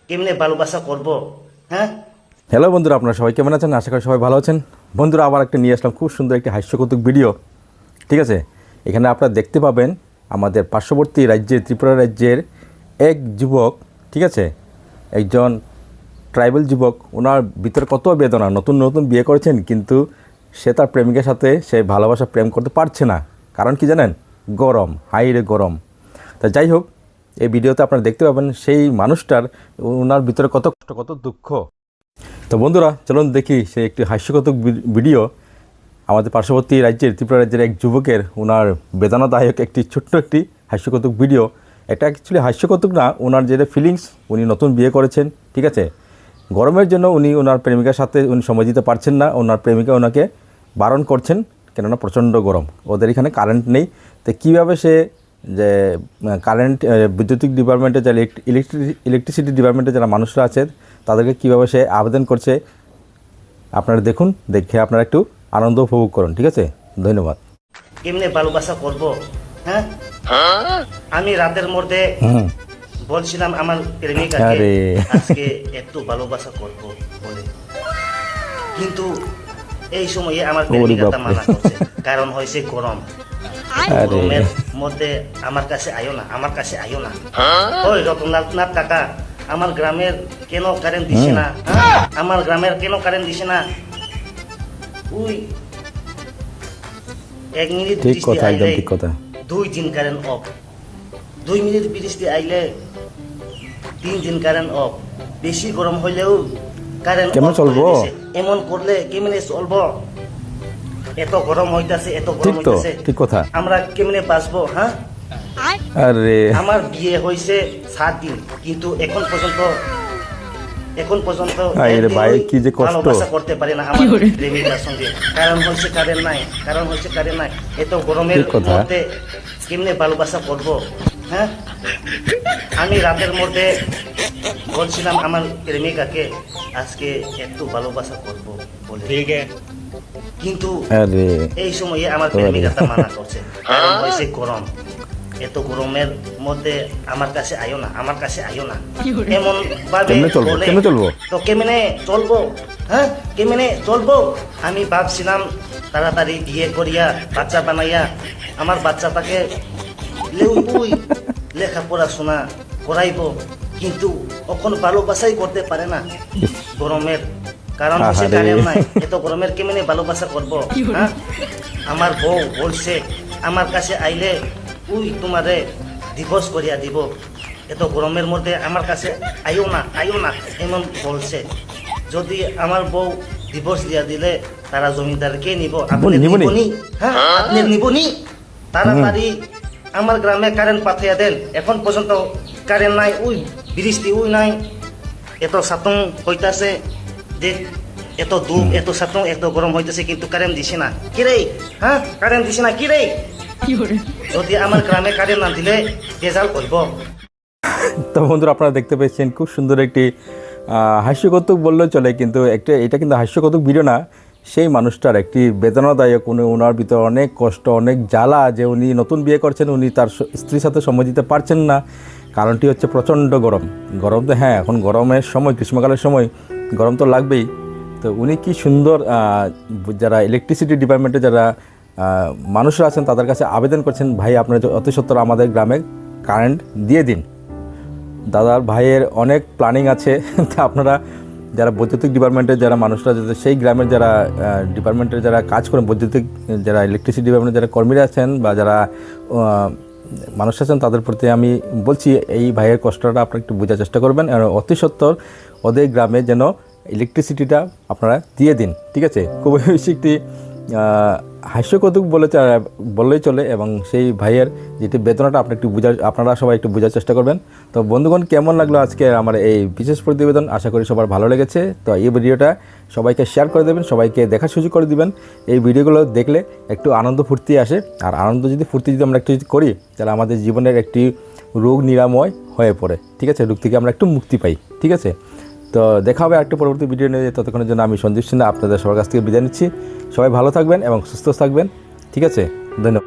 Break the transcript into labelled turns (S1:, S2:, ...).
S1: কেমনে ভালোবাসা করব। হ্যাঁ,
S2: হ্যালো বন্ধুরা, আপনারা সবাই কেমন আছেন? আশা করি সবাই ভালো আছেন। বন্ধুরা, আবার একটা নিয়ে আসলাম খুব সুন্দর একটি হাস্যকৌতুক ভিডিও। ঠিক আছে, এখানে আপনারা দেখতে পাবেন আমাদের পার্শ্ববর্তী রাজ্যের ত্রিপুরা রাজ্যের এক যুবক, ঠিক আছে, একজন ট্রাইবাল যুবক। ওনার ভিতরে কত বেদনা, নতুন নতুন বিয়ে করেছেন কিন্তু সে তার প্রেমিকের সাথে সে ভালোবাসা প্রেম করতে পারছে না। কারণ কি জানেন? গরম, হাইরে গরম। তা যাই হোক, এই ভিডিওতে আপনারা দেখতে পাবেন সেই মানুষটার ওনার ভিতরে কত কষ্ট, কত দুঃখ। তো বন্ধুরা, চলুন দেখি সে একটি হাস্যকৌতুক ভিডিও। আমাদের পার্শ্ববর্তী রাজ্যের ত্রিপুরা রাজ্যের এক যুবকের ওনার বেদনাদায়ক একটি ছোট্ট একটি হাস্যকৌতুক ভিডিও। এটা অ্যাকচুয়ালি হাস্যকৌতুক না, ওনার যেটা ফিলিংস, উনি নতুন বিয়ে করেছেন, ঠিক আছে। গরমের জন্য উনি ওনার প্রেমিকার সাথে উনি সময় দিতে পারছেন না। ওনার প্রেমিকা ওনাকে বারণ করছেন, কেননা প্রচণ্ড গরম, ওদের এখানে কারেন্ট নেই। তো কীভাবে সে যে কারেন্ট বৈদ্যুতিক ডিপার্টমেন্টে যারা ইলেকট্রিসিটি ডিপার্টমেন্টে যারা মানুষরা আছে তাদেরকে কীভাবে সে আবেদন করছে আপনারা দেখুন, দেখে আপনারা একটু আনন্দ উপভোগ করুন। ঠিক আছে, ধন্যবাদ।
S1: কেমনে ভালোবাসা করব। হ্যাঁ, আমি রাতের মধ্যে বলছিলাম আমার প্রেমিকাকে আজকে একটু ভালোবাসা করব বলে, কিন্তু এই সময়ে আমার প্রেমিকাটা মানা করছে, কারণ হয়েছে গরম। গরমের মধ্যে আমার কাছে আইও না, আমার কাছে আইও না। ওই রতননাথ কাকা, আমার গ্রামের কেন কারেন্ট দিছে না? আমার গ্রামের কেন কারেন্ট দিছে না? ওই 1 মিনিট
S2: ঠিক কথা, একদম ঠিক কথা।
S1: 2 দিন কারেন্ট অফ, 2 মিনিট বৃষ্টি আইলে 3 দিন কারেন্ট অফ। বেশি গরম হইলেও কারেন্ট
S2: কেমন চলবো?
S1: এমন করলে কেমনে চলবো? এত গরম হইতাছে, এত গরম হইতাছে,
S2: ঠিক কথা।
S1: আমরা কেমনে বাঁচবো? হ্যাঁ,
S2: আরে
S1: আমার বিয়ে হয়েছে 7 দিন, কিন্তু এখন পর্যন্ত
S2: ভাই কি যে কষ্ট,
S1: ভালোবাসা করতে পারে না আমার প্রেমিকার সঙ্গে। কারণ হচ্ছে কারেন্ট নাই, কারণ হচ্ছে কারেন্ট নাই। এত গরমের মধ্যে কেমনে ভালোবাসা করব? হ্যাঁ, আমি রাতের মধ্যে বলছিলাম আমার প্রেমিকাকে আজকে একটু ভালোবাসা করব বলে, কিন্তু এই সময়ে আমার প্রেমিকাটা মানা করছে, কারণ হয়েছে গরম। এত গরমের মধ্যে আমার কাছে আইও না, আমার কাছে আইও না, এমন ভাবে বলে। তো কেমনে চলবো? হ্যাঁ, কেমনে চলবো? আমি ভাবছিলাম তাড়াতাড়ি বিয়ে করিয়া বাচ্চা বানাইয়া আমার বাচ্চাটাকে লেখাপড়াশোনা করাইব, কিন্তু এখন ভালোবাসাই করতে পারে না গরমের। কারণ হচ্ছে কারেন্ট নাই। এত গরমের কেমনে ভালোবাসা করব? হ্যাঁ, আমার বউ বলছে আমার কাছে আইলে তোমারে ডিভোর্স করিয়া দিব। এত গরমের মধ্যে আমার কাছে আইও না, আইও না, এমন বলছে। যদি আমার বউ ডিভোর্স দিয়া দিলে তারা জমিদারকে নিব। আপনি নিবনি? হ্যাঁ, আপনি নিবনি? তাড়াতাড়ি আমার গ্রামে কারেন্ট পাঠিয়ে দেন। এখন পর্যন্ত কারেন্ট নাই, বৃষ্টি নাই, এত সাতং হইতাছে, যে এত ধূপ, এত সাতং, এত গরম হইতেছে, কিন্তু কারেন্ট দিছে না। কিরে? হ্যাঁ, কারেন্ট দিছে না কিরে? যদি আমার গ্রামে কারেন্ট না দিলে রেজাল্ট করব।
S2: তো বন্ধুরা, আপনারা দেখতে পেয়েছেন খুব সুন্দর একটি হাস্যকৌতুক বললেও চলে, কিন্তু এটা কিন্তু হাস্যকৌতুক ভিডিও না। সেই মানুষটার একটি বেদনাদায়ক, ওনার ভিতরে অনেক কষ্ট, অনেক জ্বালা, যে উনি নতুন বিয়ে করছেন, উনি তার স্ত্রীর সাথে সময় দিতে পারছেন না। কারণটি হচ্ছে প্রচণ্ড গরম। গরম তো হ্যাঁ, এখন গরমের সময়, গ্রীষ্মকালের সময় গরম তো লাগবেই। তো উনি কি সুন্দর যারা ইলেকট্রিসিটি ডিপার্টমেন্টে যারা মানুষরা আছেন তাদের কাছে আবেদন করছেন, ভাই আপনারা অতি সত্বর আমাদের গ্রামে কারেন্ট দিয়ে দিন। দাদার ভাইয়ের অনেক প্ল্যানিং আছে। তা আপনারা যারা বৈদ্যুতিক ডিপার্টমেন্টের যারা মানুষরা, সেই গ্রামের যারা ডিপার্টমেন্টের যারা কাজ করেন, বৈদ্যুতিক যারা ইলেকট্রিসিটি ডিপার্টমেন্টের যারা কর্মীরা আছেন বা যারা মানুষ আছেন, তাদের প্রতি আমি বলছি এই ভাইয়ের কষ্টটা আপনারা একটু বোঝার চেষ্টা করবেন। আর অতি সত্বর ওদের গ্রামে যেন ইলেকট্রিসিটিটা আপনারা দিয়ে দিন। ঠিক আছে, খুবই বেশি একটি হাস্যকৌতুক বললেই চলে, এবং সেই ভাইয়ের যেটি বেদনাটা আপনারা সবাই একটু বোঝার চেষ্টা করবেন। তো বন্ধুগণ, কেমন লাগলো আজকে আমার এই বিশেষ প্রতিবেদন? আশা করি সবার ভালো লেগেছে। তো এই ভিডিওটা সবাইকে শেয়ার করে দেবেন, সবাইকে দেখার সুযোগ করে দিবেন। এই ভিডিওগুলো দেখলে একটু আনন্দ ফুর্তি আসে, আর আনন্দ ফুর্তি যদি আমরা একটু করি, তাহলে আমাদের জীবনের একটি রোগ নিরাময় হয়ে পড়ে। ঠিক আছে, রোগ থেকে আমরা একটু মুক্তি পাই। ঠিক আছে, তো দেখা হবে একটা পরবর্তী ভিডিও নিয়ে। ততক্ষণের জন্য আমি সন্দীপ সিনহা আপনাদের সবার কাছ থেকে বিদায় নিচ্ছি। সবাই ভালো থাকবেন এবং সুস্থ থাকবেন। ঠিক আছে, ধন্যবাদ।